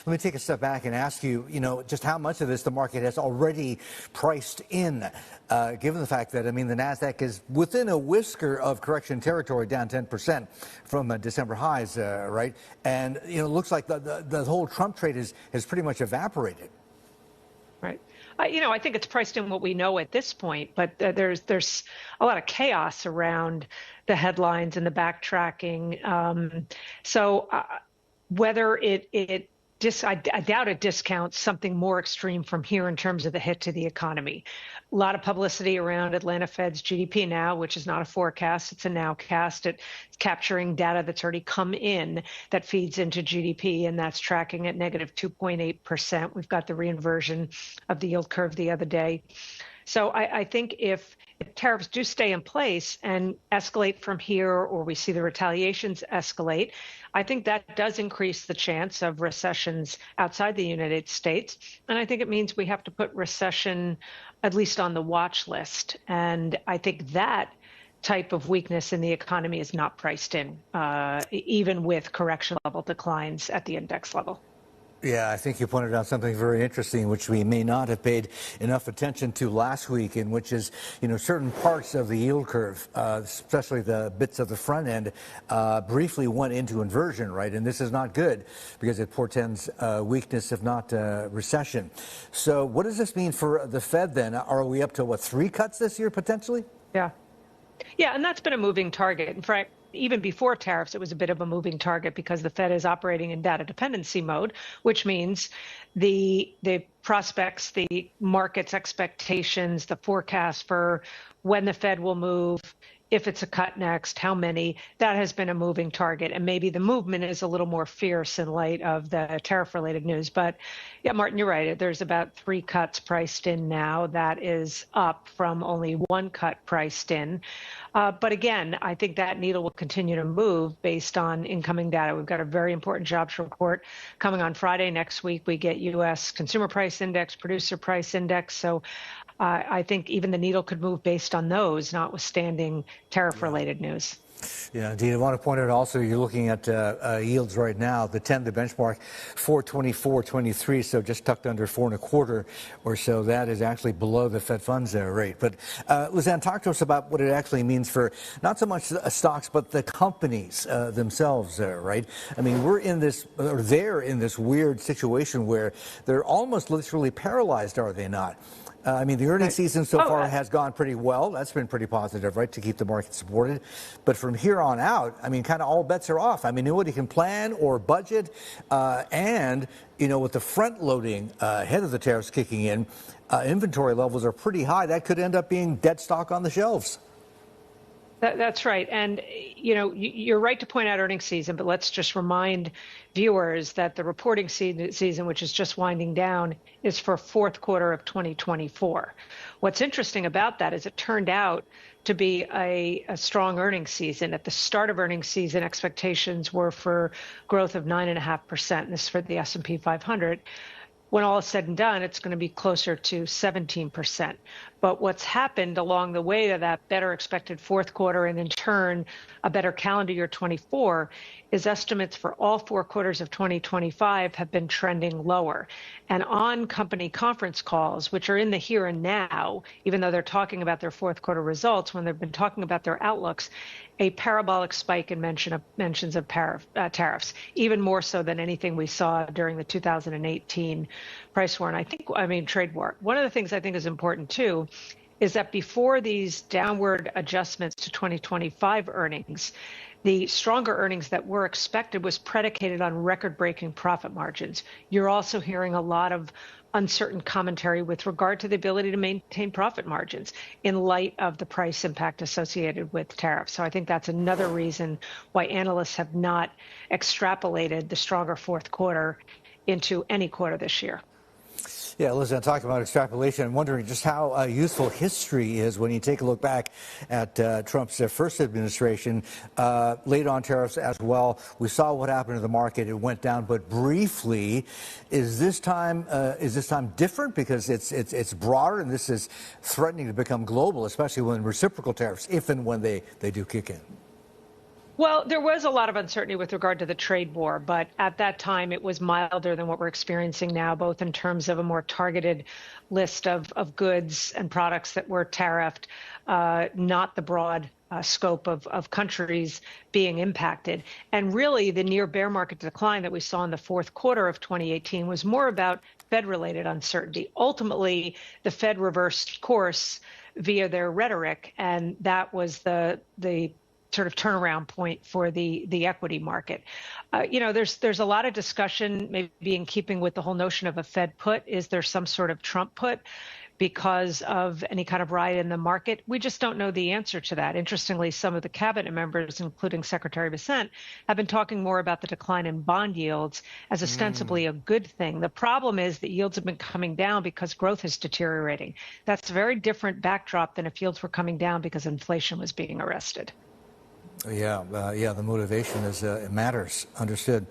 Let me take a step back and ask you, just how much of this the market has already priced in, given the fact that, the NASDAQ is within a whisker of correction territory, down 10% from December highs, right? And, it looks like the whole Trump trade has pretty much evaporated. Right. I think it's priced in what we know at this point, but there's a lot of chaos around the headlines and the backtracking. So whether I doubt it discounts something more extreme from here in terms of the hit to the economy. A lot of publicity around Atlanta Fed's GDP now, which is not a forecast, it's a nowcast. It's capturing data that's already come in that feeds into GDP, and that's tracking at negative 2.8%. We've got the reinversion of the yield curve the other day. So I think if tariffs do stay in place and escalate from here, or we see the retaliations escalate, I think that does increase the chance of recessions outside the United States. And I think it means we have to put recession at least on the watch list. And I think that type of weakness in the economy is not priced in, even with correction level declines at the index level. Yeah, I think you pointed out something very interesting, which we may not have paid enough attention to last week, in which is, certain parts of the yield curve, especially the bits of the front end, briefly went into inversion, right? And this is not good because it portends weakness, if not recession. So what does this mean for the Fed then? Are we up to, 3 cuts this year potentially? Yeah. Yeah, and that's been a moving target. In fact, even before tariffs, it was a bit of a moving target because the Fed is operating in data dependency mode, which means the prospects, the market's expectations, the forecast for when the Fed will move, if it's a cut next, how many, that has been a moving target. And maybe the movement is a little more fierce in light of the tariff-related news. But yeah, Martin, you're right. There's about 3 cuts priced in now. That is up from only 1 cut priced in. But again, I think that needle will continue to move based on incoming data. We've got a very important jobs report coming on Friday next week. We get U.S. Consumer Price Index, Producer Price Index. So I think even the needle could move based on those, notwithstanding tariff-related news. Yeah, indeed. I want to point out also, you're looking at yields right now. The 10, the benchmark, 4.2423, so just tucked under 4.25 or so. That is actually below the Fed funds rate. But Lizanne, talk to us about what it actually means for not so much stocks, but the companies themselves, right? We're in this, or they're in this weird situation where they're almost literally paralyzed, are they not? The earnings season so far has gone pretty well. That's been pretty positive, right, to keep the market supported. But from here on out, kind of all bets are off. Nobody can plan or budget. And, with the front loading ahead of the tariffs kicking in, inventory levels are pretty high. That could end up being dead stock on the shelves. That's right. And, you're right to point out earnings season, but let's just remind viewers that the reporting season, which is just winding down, is for fourth quarter of 2024. What's interesting about that is it turned out to be a strong earnings season. At the start of earnings season, expectations were for growth of 9.5%. This is for the S&P 500. When all is said and done, it's going to be closer to 17%. But what's happened along the way to that better expected fourth quarter, and in turn, a better calendar year 24, is estimates for all 4 quarters of 2025 have been trending lower. And on company conference calls, which are in the here and now, even though they're talking about their fourth quarter results, when they've been talking about their outlooks, a parabolic spike in mentions of tariffs, even more so than anything we saw during the 2018 price war. And trade war. One of the things I think is important too is that before these downward adjustments to 2025 earnings, the stronger earnings that were expected was predicated on record-breaking profit margins. You're also hearing a lot of uncertain commentary with regard to the ability to maintain profit margins in light of the price impact associated with tariffs. So I think that's another reason why analysts have not extrapolated the stronger fourth quarter into any quarter this year. Yeah, Lizanne, talking about extrapolation, I'm wondering just how useful history is when you take a look back at Trump's first administration, laid on tariffs as well. We saw what happened to the market; it went down, but briefly. Is this time different because it's broader and this is threatening to become global, especially when reciprocal tariffs, if and when they do kick in? Well, there was a lot of uncertainty with regard to the trade war, but at that time it was milder than what we're experiencing now, both in terms of a more targeted list of goods and products that were tariffed, not the broad scope of countries being impacted. And really, the near bear market decline that we saw in the fourth quarter of 2018 was more about Fed-related uncertainty. Ultimately, the Fed reversed course via their rhetoric, and that was the sort of turnaround point for the equity market. There's a lot of discussion, maybe in keeping with the whole notion of a Fed put. Is there some sort of Trump put because of any kind of riot in the market? We just don't know the answer to that. Interestingly, some of the cabinet members, including Secretary Bessent, have been talking more about the decline in bond yields as ostensibly a good thing. The problem is that yields have been coming down because growth is deteriorating. That's a very different backdrop than if yields were coming down because inflation was being arrested. Yeah, the motivation is it matters. Understood.